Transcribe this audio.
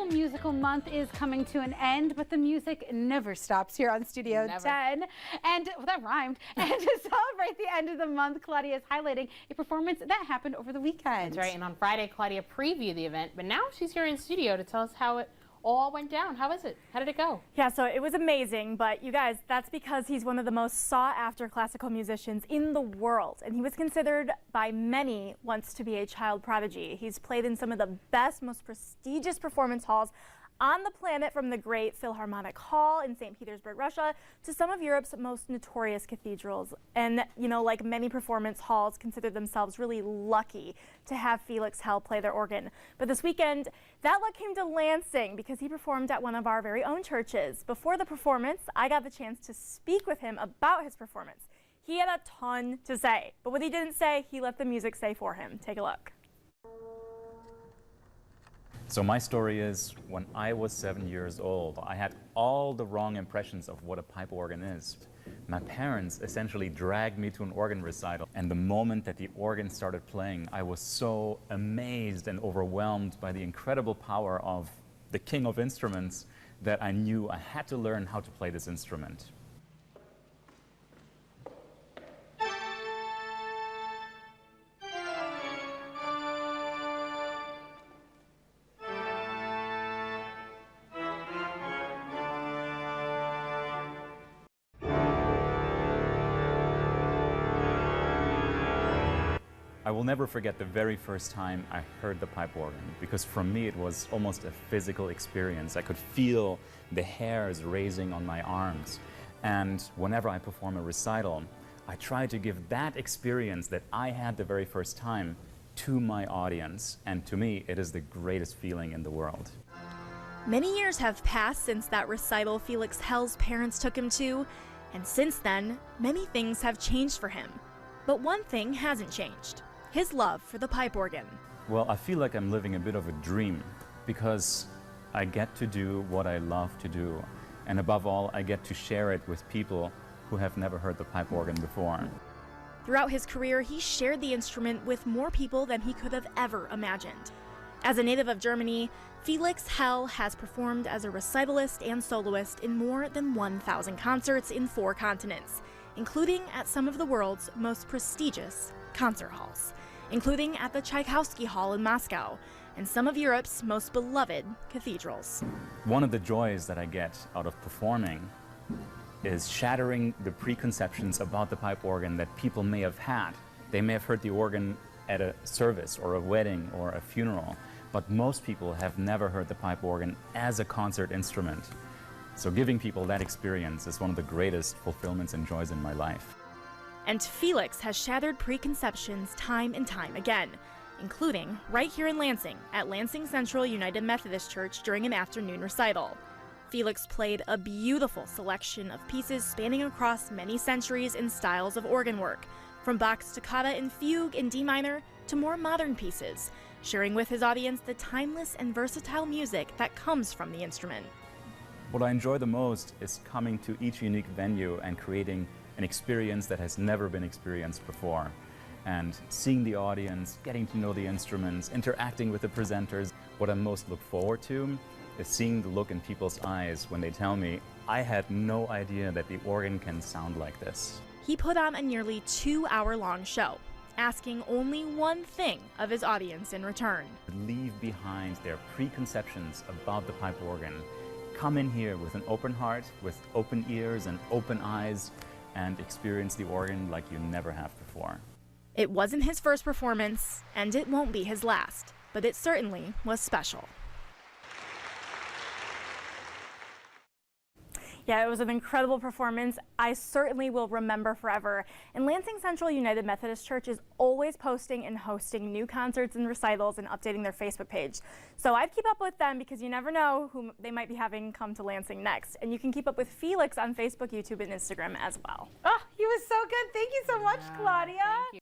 Classical Musical Month is coming to an end, but the music never stops here on Studio 10. And well, that rhymed. And to celebrate the end of the month, Claudia is highlighting a performance that happened over the weekend. That's right. And on Friday, Claudia previewed the event, but now she's here in studio to tell us how it all went down. How is it? How did it go? Yeah, so it was amazing, but you guys, that's because he's one of the most sought-after classical musicians in the world, and he was considered by many once to be a child prodigy. He's played in some of the best, most prestigious performance halls on the planet, from the great Philharmonic Hall in St. Petersburg, Russia, to some of Europe's most notorious cathedrals. And, you know, like many performance halls, consider themselves really lucky to have Felix play their organ. But this weekend, that luck came to Lansing because he performed at one of our very own churches. Before the performance, I got the chance to speak with him about his performance. He had a ton to say, but what he didn't say, he let the music say for him. Take a look. So my story is, when I was 7 years old, I had all the wrong impressions of what a pipe organ is. My parents essentially dragged me to an organ recital, and the moment that the organ started playing, I was so amazed and overwhelmed by the incredible power of the king of instruments that I knew I had to learn how to play this instrument. I will never forget the very first time I heard the pipe organ, because for me it was almost a physical experience. I could feel the hairs raising on my arms. And whenever I perform a recital, I try to give that experience that I had the very first time to my audience. And to me, it is the greatest feeling in the world. Many years have passed since that recital Felix Hell's parents took him to, and since then, many things have changed for him. But one thing hasn't changed: his love for the pipe organ. Well, I feel like I'm living a bit of a dream, because I get to do what I love to do. And above all, I get to share it with people who have never heard the pipe organ before. Throughout his career, he shared the instrument with more people than he could have ever imagined. As a native of Germany, Felix Hell has performed as a recitalist and soloist in more than 1,000 concerts in 4 continents, including at some of the world's most prestigious concert halls, including at the Tchaikovsky Hall in Moscow and some of Europe's most beloved cathedrals. One of the joys that I get out of performing is shattering the preconceptions about the pipe organ that people may have had. They may have heard the organ at a service or a wedding or a funeral, but most people have never heard the pipe organ as a concert instrument. So giving people that experience is one of the greatest fulfillments and joys in my life. And Felix has shattered preconceptions time and time again, including right here in Lansing at Lansing Central United Methodist Church during an afternoon recital. Felix played a beautiful selection of pieces spanning across many centuries and styles of organ work, from Bach's Toccata and Fugue in D minor to more modern pieces, sharing with his audience the timeless and versatile music that comes from the instrument. What I enjoy the most is coming to each unique venue and creating an experience that has never been experienced before. And seeing the audience, getting to know the instruments, interacting with the presenters. What I most look forward to is seeing the look in people's eyes when they tell me, I had no idea that the organ can sound like this. He put on a nearly 2-hour-long show, asking only one thing of his audience in return: leave behind their preconceptions about the pipe organ. Come in here with an open heart, with open ears and open eyes, and experience the organ like you never have before. It wasn't his first performance, and it won't be his last, but it certainly was special. Yeah, it was an incredible performance I certainly will remember forever. And Lansing Central United Methodist Church is always posting and hosting new concerts and recitals and updating their Facebook page. So I'd keep up with them, because you never know who they might be having come to Lansing next. And you can keep up with Felix on Facebook, YouTube, and Instagram as well. Oh, he was so good. Thank you so much, Claudia. Thank you.